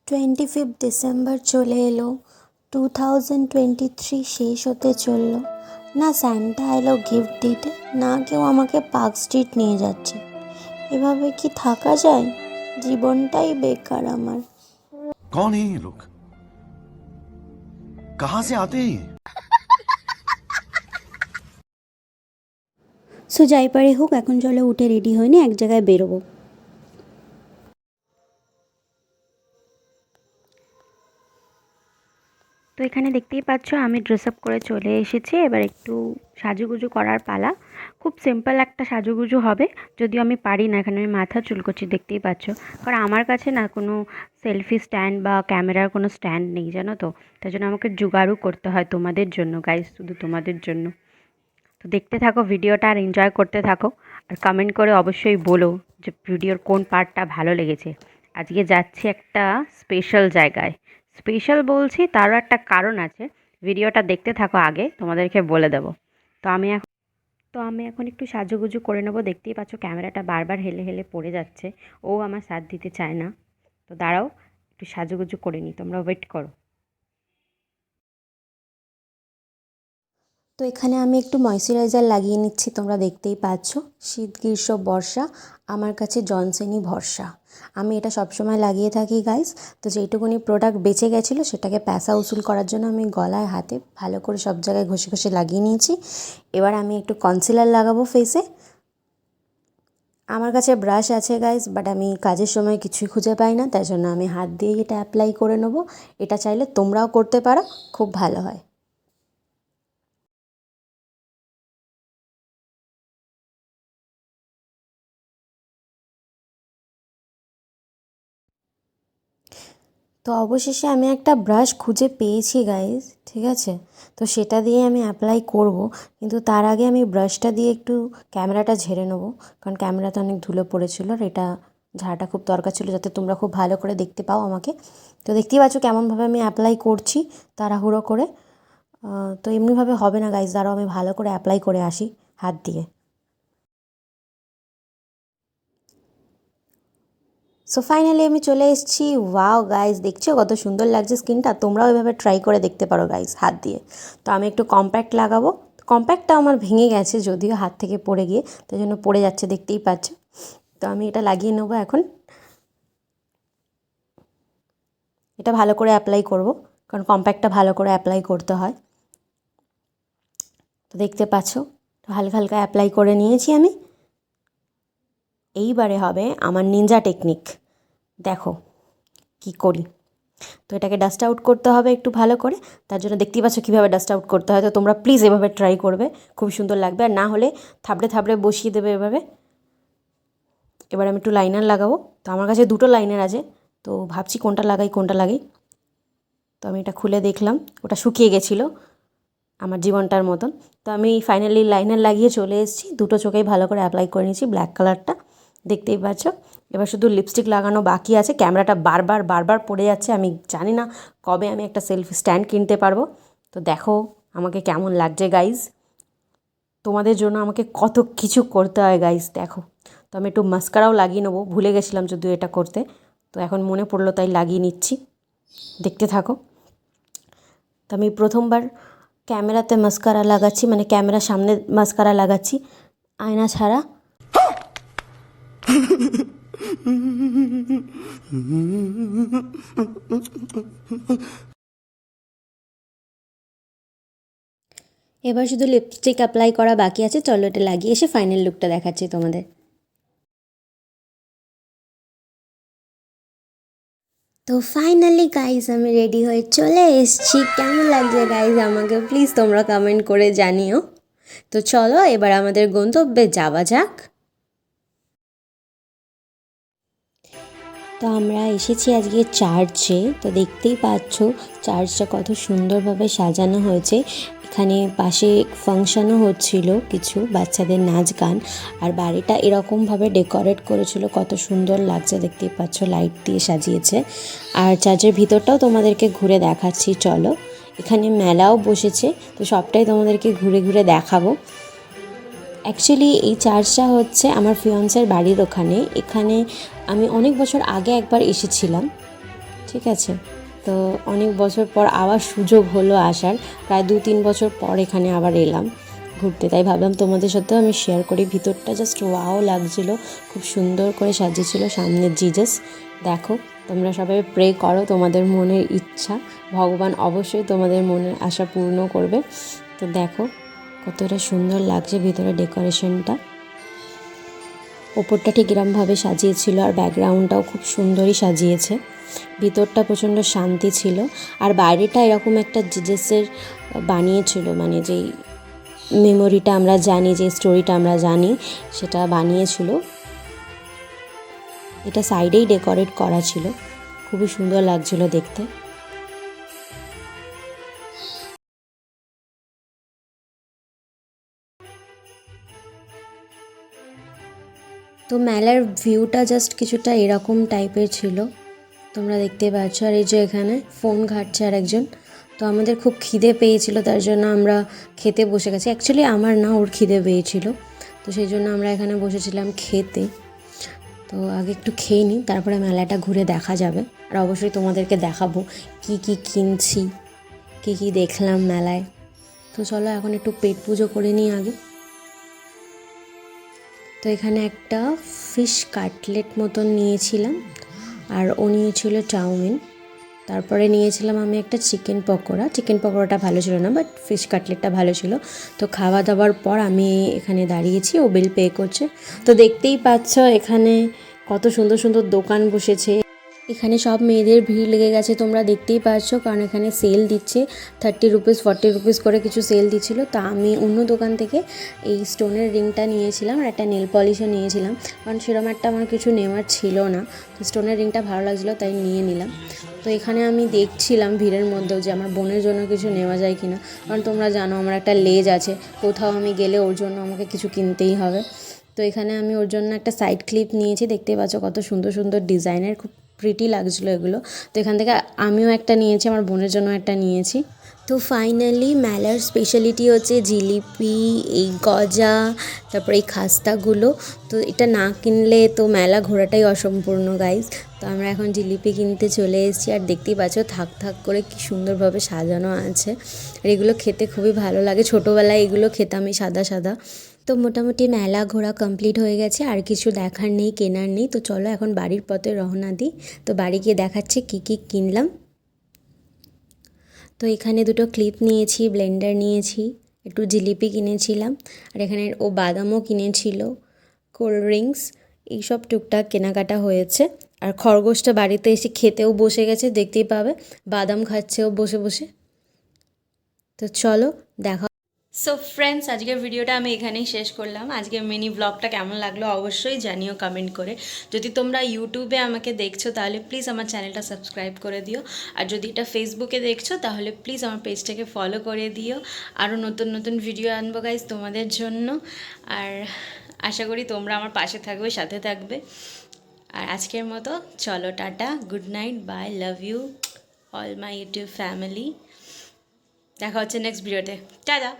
25 December চলে এলো। 2023 শেষ হতে চললো। না স্যান্টা এলো গিফট দিতে, না কেউ আমাকে পার্ক স্ট্রিট নিয়ে যাচ্ছে। এভাবে কি থাকা যায়? জীবনটাই বেকার আমার। कौन है ये लोग? कहां से आते हैं ये? সো যাই পারে হোক, এখন চলো উঠে রেডি হয়নি, এক জায়গায় বেরোবো। তো এখানে দেখতেই পাচ্ছ আমি ড্রেস আপ করে চলে এসেছি। এবার একটু সাজুগুজু করার পালা। খুব সিম্পল একটা সাজুগুজু হবে, যদিও আমি পারি না। এখানে আমি মাথা চুল করছি, দেখতেই পাচ্ছ। কারণ আমার কাছে না কোনো সেলফি স্ট্যান্ড বা ক্যামেরার কোনো স্ট্যান্ড নেই, জানো তো। তাই জন্য আমাকে জোগাড়ও করতে হয় তোমাদের জন্য গাইস, শুধু তোমাদের জন্য। তো দেখতে থাকো ভিডিওটা আর এনজয় করতে থাকো। আর কমেন্ট করে অবশ্যই বলো যে ভিডিওর কোন পার্টটা ভালো লেগেছে। আজকে যাচ্ছি একটা স্পেশাল জায়গায়। স্পেশাল বলছি তারও একটা কারণ আছে, ভিডিওটা দেখতে থাকো, আগে তোমাদেরকে বলে দেবো। তো আমি এখন একটু সাজুগুজু করে নেবো। দেখতেই পাচ্ছ ক্যামেরাটা বারবার হেলে হেলে পড়ে যাচ্ছে, ও আমার সাথ দিতে চায় না। তো দাঁড়াও, একটু সাজুগুজু করে নিই, তোমরা ওয়েট করো। তো এখানে আমি একটু ময়শ্চারাইজার লাগিয়ে নিচ্ছি, তোমরা দেখতেই পাচ্ছ। শীত গ্রীষ্ম বর্ষা আমার কাছে জনসনই ভরসা। আমি এটা সবসময় লাগিয়ে থাকি গাইস। তো যেইটুকুনি প্রোডাক্ট বেঁচে গেছিলো সেটাকে প্যাসা উসুল করার জন্য আমি গলায় হাতে ভালো করে সব জায়গায় ঘষে ঘষে লাগিয়ে নিয়েছি। এবার আমি একটু কনসিলার লাগাবো ফেসে। আমার কাছে ব্রাশ আছে গাইস, বাট আমি কাজের সময় কিছুই খুঁজে পাই না, তাই জন্য আমি হাত দিয়েই এটা অ্যাপ্লাই করে নেবো। এটা চাইলে তোমরাও করতে পারো, খুব ভালো হয়। তো অবশেষে আমি একটা ব্রাশ খুঁজে পেয়েছি গাইস, ঠিক আছে। তো সেটা দিয়ে আমি অ্যাপ্লাই করব, কিন্তু তার আগে আমি ব্রাশটা দিয়ে একটু ক্যামেরাটা ঝেড়ে নেবো। কারণ ক্যামেরাতে অনেক ধুলো পড়েছিল, আর এটা ঝাড়াটা খুব দরকার ছিল যাতে তোমরা খুব ভালো করে দেখতে পাও আমাকে। তো দেখতেই পাচ্ছ কেমনভাবে আমি অ্যাপ্লাই করছি তাড়াহুড়ো করে। তো এমনিভাবে হবে না গাইস, দাঁড়াও আমি ভালো করে অ্যাপ্লাই করে আসি হাত দিয়ে। সো ফাইনালি আমি চলে এসেছি। ওয়াও গাইস, দেখছো কত সুন্দর লাগছে স্কিনটা? তোমরাও এভাবে ট্রাই করে দেখতে পারো গাইস হাত দিয়ে। তো আমি একটু কম্প্যাক্ট লাগাবো। কম্প্যাক্টটা আমার ভেঙে গেছে যদিও হাত থেকে পড়ে গিয়ে, তাই জন্য পড়ে যাচ্ছে, দেখতেই পাচ্ছ। তো আমি এটা লাগিয়ে নেবো এখন। এটা ভালো করে অ্যাপ্লাই করব, কারণ কম্প্যাক্টটা ভালো করে অ্যাপ্লাই করতে হয়। তো দেখতে পাচ্ছ হালকা হালকা অ্যাপ্লাই করে নিয়েছি আমি। এইবারে হবে আমার নিনজা টেকনিক, দেখো কি করি। তো এটাকে ডাস্ট আউট করতে হবে একটু ভালো করে। তার জন্য দেখতেই পাচ্ছ কীভাবে ডাস্ট আউট করতে হয়। তো তোমরা প্লিজ এভাবে ট্রাই করবে, খুব সুন্দর লাগবে। আর না হলে থাবড়ে থাবড়ে বসিয়ে দেবে এভাবে। এবার আমি একটু লাইনার লাগাবো। তো আমার কাছে দুটো লাইনার আছে, তো ভাবছি কোনটা লাগাই কোনটা লাগাই। তো আমি এটা খুলে দেখলাম, ওটা শুকিয়ে গেছিলো আমার জীবনটার মতন। তো আমি ফাইনালি লাইনার লাগিয়ে চলে এসেছি, দুটো চোখেই ভালো করে অ্যাপ্লাই করে নিয়েছি ব্ল্যাক কালারটা, দেখতেই পাচ্ছ। এবার শুধু লিপস্টিক লাগানো বাকি আছে। ক্যামেরাটা বারবার বারবার পড়ে যাচ্ছে, আমি জানি না কবে আমি একটা সেলফি স্ট্যান্ড কিনতে পারবো। তো দেখো আমাকে কেমন লাগছে গাইজ, তোমাদের জন্য আমাকে কত কিছু করতে হয় গাইজ, দেখো। তো আমি একটু মাস্কারাও লাগিয়ে নেবো, ভুলে গেছিলাম যদিও এটা করতে। তো এখন মনে পড়লো তাই লাগিয়ে নিচ্ছি, দেখতে থাকো। তো আমি প্রথমবার ক্যামেরাতে মাস্কারা লাগাচ্ছি, মানে ক্যামেরার সামনে মাস্কারা লাগাচ্ছি, আয়না ছাড়া। এবার শুধু লিপস্টিক অ্যাপ্লাই করা বাকি আছে, চলো এটা লাগিয়ে এসে ফাইনাল লুকটা দেখাচ্ছি তোমাদের। তো ফাইনালি গাইজ আমি রেডি হয়ে চলে এসেছি। কেমন লাগছে গাইজ আমাকে প্লিজ তোমরা কমেন্ট করে জানিও। তো চলো এবার আমাদের গন্তব্যে যাওয়া যাক। তো আমরা এসেছি আজকে চার্চে। তো দেখতেই পাচ্ছ চার্চটা কত সুন্দরভাবে সাজানো হয়েছে। এখানে পাশে ফাংশানও হচ্ছিল, কিছু বাচ্চাদের নাচ গান। আর বাড়িটা এরকমভাবে ডেকোরেট করেছিল, কত সুন্দর লাগছে দেখতেই পাচ্ছ, লাইট দিয়ে সাজিয়েছে। আর চার্চের ভিতরটাও তোমাদেরকে ঘুরে দেখাচ্ছি চলো। এখানে মেলাও বসেছে, তো সবটাই তোমাদেরকে ঘুরে ঘুরে দেখাবো। অ্যাকচুয়ালি এই চার্চটা হচ্ছে আমার ফিয়ন্সের বাড়ির ওখানে। এখানে আমি অনেক বছর আগে একবার এসেছিলাম। ঠিক আছে, তো অনেক বছর পর আবার সুযোগ হলো আসার, প্রায় 2-3 বছর পর এখানে আবার এলাম ঘুরতে, তাই ভাবলাম তোমাদের সাথেও আমি শেয়ার করি। ভিতরটা জাস্ট ওয়াও লাগছিলো, খুব সুন্দর করে সাজিয়েছিল সামনে জিজাস। দেখো, তোমরা সবাই প্রে করো তোমাদের মনের ইচ্ছা, ভগবান অবশ্যই তোমাদের মনের আশা পূর্ণ করবে। তো দেখো কতটা সুন্দর লাগছে ভিতরে ডেকোরেশনটা, ওপরটা ঠিক এরমভাবে সাজিয়েছিল আর ব্যাকগ্রাউন্ডটাও খুব সুন্দরই সাজিয়েছে। ভিতরটা প্রচণ্ড শান্তি ছিল, আর বাইরেটা এরকম একটা জিজাসের বানিয়েছিল, মানে যেই মেমোরিটা আমরা জানি, যে স্টোরিটা আমরা জানি সেটা বানিয়েছিল। এটা সাইডেই ডেকোরেট করা ছিল, খুবই সুন্দর লাগছিল দেখতে। তো মেলার ভিউটা জাস্ট কিছুটা এরকম টাইপের ছিল, তোমরা দেখতে পাচ্ছ। আর এই যে এখানে ফোন ঘাঁটছে আর একজন। তো আমাদের খুব খিদে পেয়েছিল, তার জন্য আমরা খেতে বসে গেছি। অ্যাকচুয়ালি আমার না, ওর খিদে পেয়েছিল, তো সেই জন্য আমরা এখানে বসেছিলাম খেতে। তো আগে একটু খেয়ে নিই, তারপরে মেলাটা ঘুরে দেখা যাবে, আর অবশ্যই তোমাদেরকে দেখাবো কি কি কিনছি, কি কি দেখলাম মেলায়। তো চলো এখন একটু পেট পুজো করে নিই আগে। তো এখানে একটা ফিশ কাটলেট মতন নিয়েছিলাম, আর ও নিয়েছিল চাউমিন। তারপরে নিয়েছিলাম আমি একটা চিকেন পকোড়া। চিকেন পকোড়াটা ভালো ছিল না, বাট ফিশ কাটলেটটা ভালো ছিল। তো খাওয়া দাওয়ার পর আমি এখানে দাঁড়িয়েছি, ও বিল পে করছে। তো দেখতেই পাচ্ছ এখানে কত সুন্দর সুন্দর দোকান বসেছে। এখানে সব মেয়েদের ভিড় লেগে গেছে, তোমরা দেখতেই পাচ্ছ, কারণ এখানে সেল দিচ্ছে 30 রুপিস 40 রুপিস করে কিছু সেল দিচ্ছিলো। তা আমি অন্য দোকান থেকে এই স্টোনের রিংটা নিয়েছিলাম আর একটা নেল পলিশও নিয়েছিলাম, কারণ সেরকম একটা আমার কিছু নেওয়ার ছিল না। তো স্টোনের রিংটা ভালো লাগছিলো তাই নিয়ে নিলাম। তো এখানে আমি দেখছিলাম ভিড়ের মধ্যেও যে আমার বোনের জন্য কিছু নেওয়া যায় কি না, কারণ তোমরা জানো আমার একটা লেজ আছে, কোথাও আমি গেলে ওর জন্য আমাকে কিছু কিনতেই হবে। তো এখানে আমি ওর জন্য একটা সাইড ক্লিপ নিয়েছি, দেখতেই পাচ্ছ কত সুন্দর সুন্দর ডিজাইনের, খুব প্রিটি লাগছিলো এগুলো। তো এখান থেকে আমিও একটা নিয়েছি, আমার বোনের জন্য একটা নিয়েছি। তো ফাইনালি মেলার স্পেশালিটি হচ্ছে জিলিপি, এই গজা, তারপরে এই খাস্তাগুলো। তো এটা না কিনলে তো মেলা ঘোরাটাই অসম্পূর্ণ গাইজ। তো আমরা এখন জিলিপি কিনতে চলে এসেছি, আর দেখতেই পাচ্ছ থাক থাক করে কি সুন্দরভাবে সাজানো আছে, আর এগুলো খেতে খুবই ভালো লাগে। ছোটোবেলায় এগুলো খেতাম এই সাদা সাদা। তো মোটামুটি মেলা ঘোরা কমপ্লিট হয়ে গেছে, আর কিছু দেখার নেই, কেনার নেই। তো চলো এখন বাড়ির পথে রওনা দিই। তো বাড়ি গিয়ে দেখাচ্ছে কী কী কিনলাম। তো এখানে দুটো ক্লিপ নিয়েছি, ব্লেন্ডার নিয়েছি, একটু জিলিপি কিনেছিলাম, আর এখানে ও বাদামও কিনেছিল, কোল্ড ড্রিঙ্কস, এইসব টুকটাক কেনাকাটা হয়েছে। আর খরগোশটা বাড়িতে এসে খেতেও বসে গেছে, দেখতেই পাবে বাদাম খাচ্ছে ও বসে বসে। তো চলো দেখা। সো ফ্রেন্ডস, আজকের ভিডিওটা আমি এখানেই শেষ করলাম। আজকের মিনি ব্লগটা কেমন লাগলো অবশ্যই জানিও কমেন্ট করে। যদি তোমরা ইউটিউবে আমাকে দেখছো তাহলে প্লিজ আমার চ্যানেলটা সাবস্ক্রাইব করে দিও, আর যদি এটা ফেসবুকে দেখছো তাহলে প্লিজ আমার পেজটাকে ফলো করে দিও। আরও নতুন নতুন ভিডিও আনবো গাইজ তোমাদের জন্য, আর আশা করি তোমরা আমার পাশে থাকবে, সাথে থাকবে। আর আজকের মতো চলো টাটা, good night, bye, love you all my YouTube family. দেখা হচ্ছে নেক্সট ভিডিওতে, টাটা।